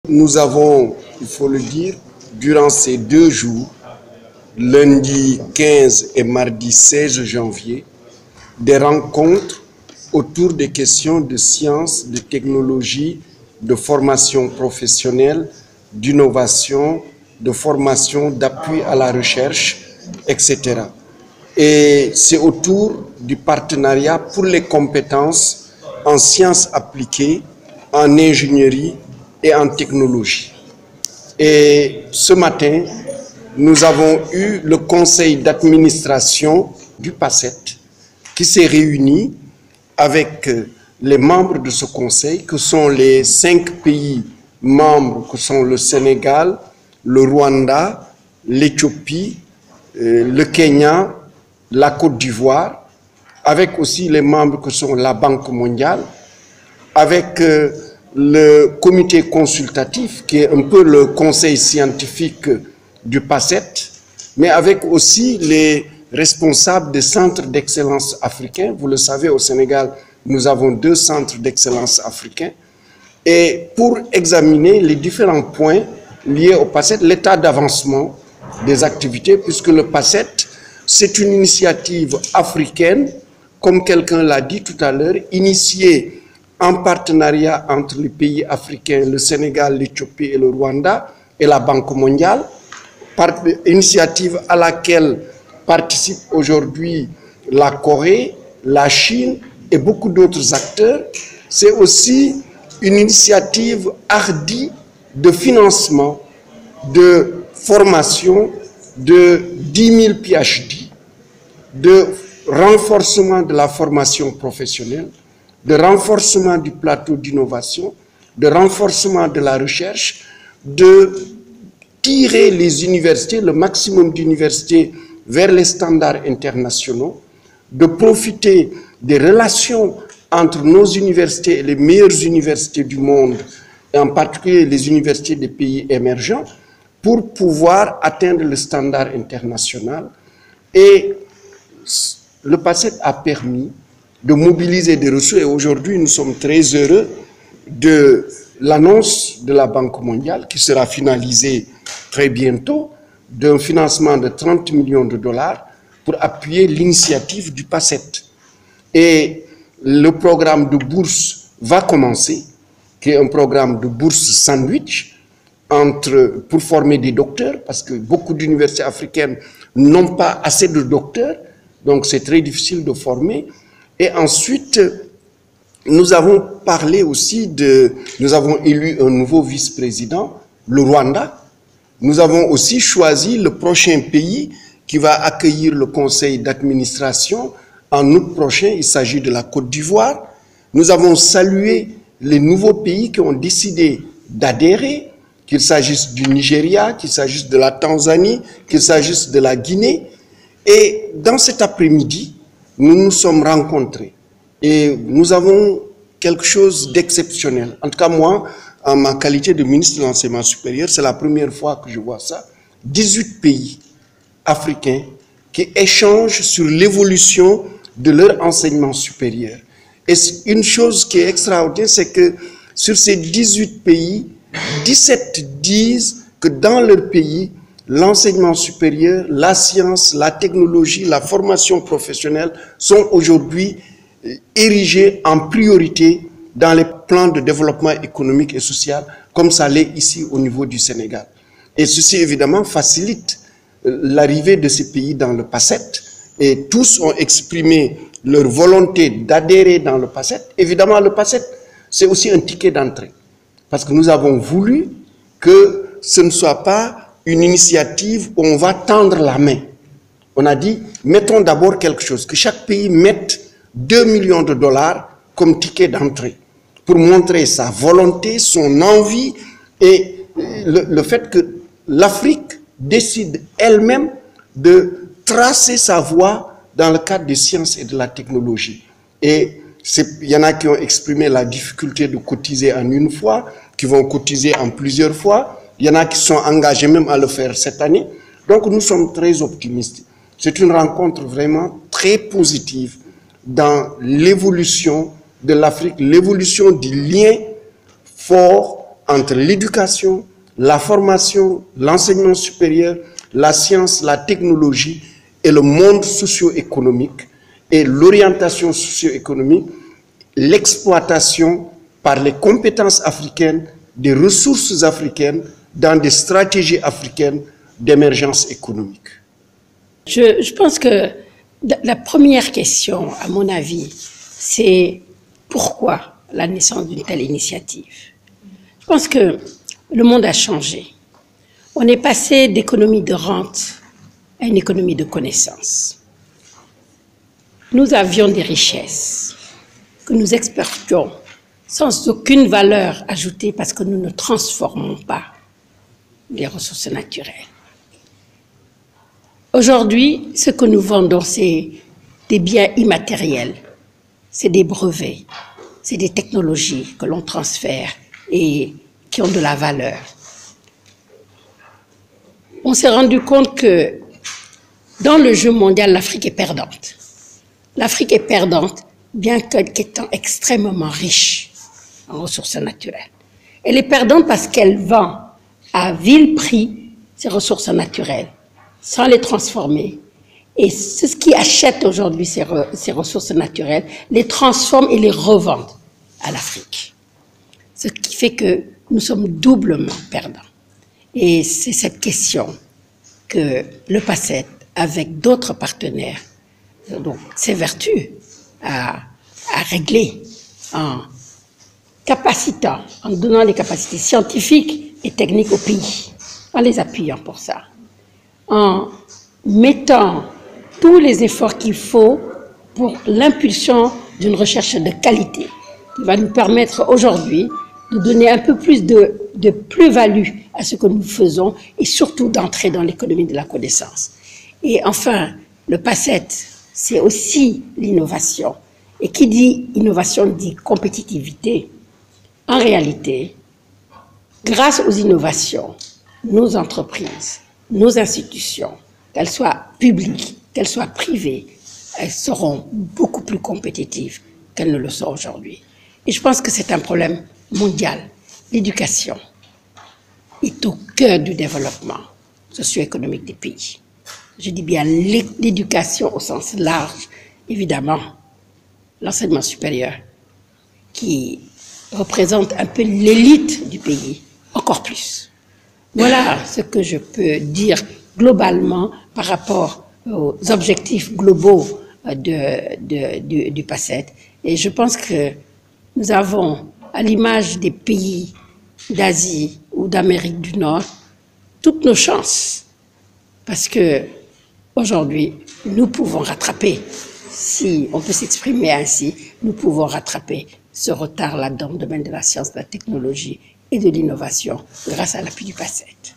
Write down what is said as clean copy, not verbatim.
Nous avons, il faut le dire, durant ces 2 jours, lundi 15 et mardi 16 janvier, des rencontres autour des questions de sciences, de technologie, de formation professionnelle, d'innovation, de formation, d'appui à la recherche, etc. Et c'est autour du partenariat pour les compétences en sciences appliquées, en ingénierie et en technologie. Et ce matin, nous avons eu le conseil d'administration du PACET qui s'est réuni avec les membres de ce conseil, que sont les 5 pays membres, que sont le Sénégal, le Rwanda, l'Éthiopie, le Kenya, la Côte d'Ivoire, avec aussi les membres que sont la Banque mondiale, avec le comité consultatif, qui est un peu le conseil scientifique du PACET, mais avec aussi les responsables des centres d'excellence africains. Vous le savez, au Sénégal, nous avons 2 centres d'excellence africains. Et pour examiner les différents points liés au PACET, l'état d'avancement des activités, puisque le PACET, c'est une initiative africaine, comme quelqu'un l'a dit tout à l'heure, initiée en partenariat entre les pays africains, le Sénégal, l'Éthiopie et le Rwanda, et la Banque mondiale, initiative à laquelle participent aujourd'hui la Corée, la Chine et beaucoup d'autres acteurs. C'est aussi une initiative hardie de financement, de formation de 10 000 PhD, de renforcement de la formation professionnelle, de renforcement du plateau d'innovation, de renforcement de la recherche, de tirer les universités, le maximum d'universités vers les standards internationaux, de profiter des relations entre nos universités et les meilleures universités du monde, et en particulier les universités des pays émergents, pour pouvoir atteindre le standard international. Et le PACET a permis de mobiliser des ressources, et aujourd'hui nous sommes très heureux de l'annonce de la Banque mondiale qui sera finalisée très bientôt, d'un financement de 30 millions de dollars pour appuyer l'initiative du PACET. Et le programme de bourse va commencer, qui est un programme de bourse sandwich pour former des docteurs, parce que beaucoup d'universités africaines n'ont pas assez de docteurs, donc c'est très difficile de former. Et ensuite, nous avons parlé aussi nous avons élu un nouveau vice-président, le Rwanda. Nous avons aussi choisi le prochain pays qui va accueillir le conseil d'administration en août prochain. Il s'agit de la Côte d'Ivoire. Nous avons salué les nouveaux pays qui ont décidé d'adhérer, qu'il s'agisse du Nigeria, qu'il s'agisse de la Tanzanie, qu'il s'agisse de la Guinée. Et dans cet après-midi, nous nous sommes rencontrés et nous avons quelque chose d'exceptionnel. En tout cas, moi, en ma qualité de ministre de l'Enseignement supérieur, c'est la première fois que je vois ça. 18 pays africains qui échangent sur l'évolution de leur enseignement supérieur. Et une chose qui est extraordinaire, c'est que sur ces 18 pays, 17 disent que dans leur pays, l'enseignement supérieur, la science, la technologie, la formation professionnelle sont aujourd'hui érigés en priorité dans les plans de développement économique et social, comme ça l'est ici au niveau du Sénégal. Et ceci, évidemment, facilite l'arrivée de ces pays dans le PACET, et tous ont exprimé leur volonté d'adhérer dans le PACET. Évidemment, le PACET, c'est aussi un ticket d'entrée, parce que nous avons voulu que ce ne soit pas une initiative où on va tendre la main. On a dit, mettons d'abord quelque chose, que chaque pays mette 2 millions de dollars comme ticket d'entrée, pour montrer sa volonté, son envie, et le fait que l'Afrique décide elle-même de tracer sa voie dans le cadre des sciences et de la technologie. Et il y en a qui ont exprimé la difficulté de cotiser en une fois, qui vont cotiser en plusieurs fois. Il y en a qui sont engagés même à le faire cette année. Donc nous sommes très optimistes. C'est une rencontre vraiment très positive dans l'évolution de l'Afrique, l'évolution du lien fort entre l'éducation, la formation, l'enseignement supérieur, la science, la technologie et le monde socio-économique et l'orientation socio-économique, l'exploitation par les compétences africaines des ressources africaines dans des stratégies africaines d'émergence économique. Je pense que la première question, à mon avis, c'est pourquoi la naissance d'une telle initiative? Je pense que le monde a changé. On est passé d'économie de rente à une économie de connaissance. Nous avions des richesses que nous exportions sans aucune valeur ajoutée parce que nous ne transformons pas les ressources naturelles. Aujourd'hui, ce que nous vendons, c'est des biens immatériels, c'est des brevets, c'est des technologies que l'on transfère et qui ont de la valeur. On s'est rendu compte que dans le jeu mondial, l'Afrique est perdante. L'Afrique est perdante, bien qu'étant extrêmement riche en ressources naturelles. Elle est perdante parce qu'elle vend à vil prix ses ressources naturelles, sans les transformer. Et ceux qui achètent aujourd'hui ces ressources naturelles les transforment et les revendent à l'Afrique. Ce qui fait que nous sommes doublement perdants. Et c'est cette question que le PACET, avec d'autres partenaires, donc s'évertue à régler en capacitant, en donnant des capacités scientifiques et techniques au pays, en les appuyant pour ça, en mettant tous les efforts qu'il faut pour l'impulsion d'une recherche de qualité qui va nous permettre aujourd'hui de donner un peu plus de plus-value à ce que nous faisons et surtout d'entrer dans l'économie de la connaissance. Et enfin, le PACET, c'est aussi l'innovation. Et qui dit innovation dit compétitivité. En réalité, grâce aux innovations, nos entreprises, nos institutions, qu'elles soient publiques, qu'elles soient privées, elles seront beaucoup plus compétitives qu'elles ne le sont aujourd'hui. Et je pense que c'est un problème mondial. L'éducation est au cœur du développement socio-économique des pays. Je dis bien l'éducation au sens large, évidemment, l'enseignement supérieur, qui représente un peu l'élite du pays, encore plus. Voilà ce que je peux dire globalement par rapport aux objectifs globaux du PACET. Et je pense que nous avons, à l'image des pays d'Asie ou d'Amérique du Nord, toutes nos chances. Parce que aujourd'hui, nous pouvons rattraper, si on peut s'exprimer ainsi, nous pouvons rattraper ce retard là dans le domaine de la science, de la technologie et de l'innovation grâce à l'appui du PACET.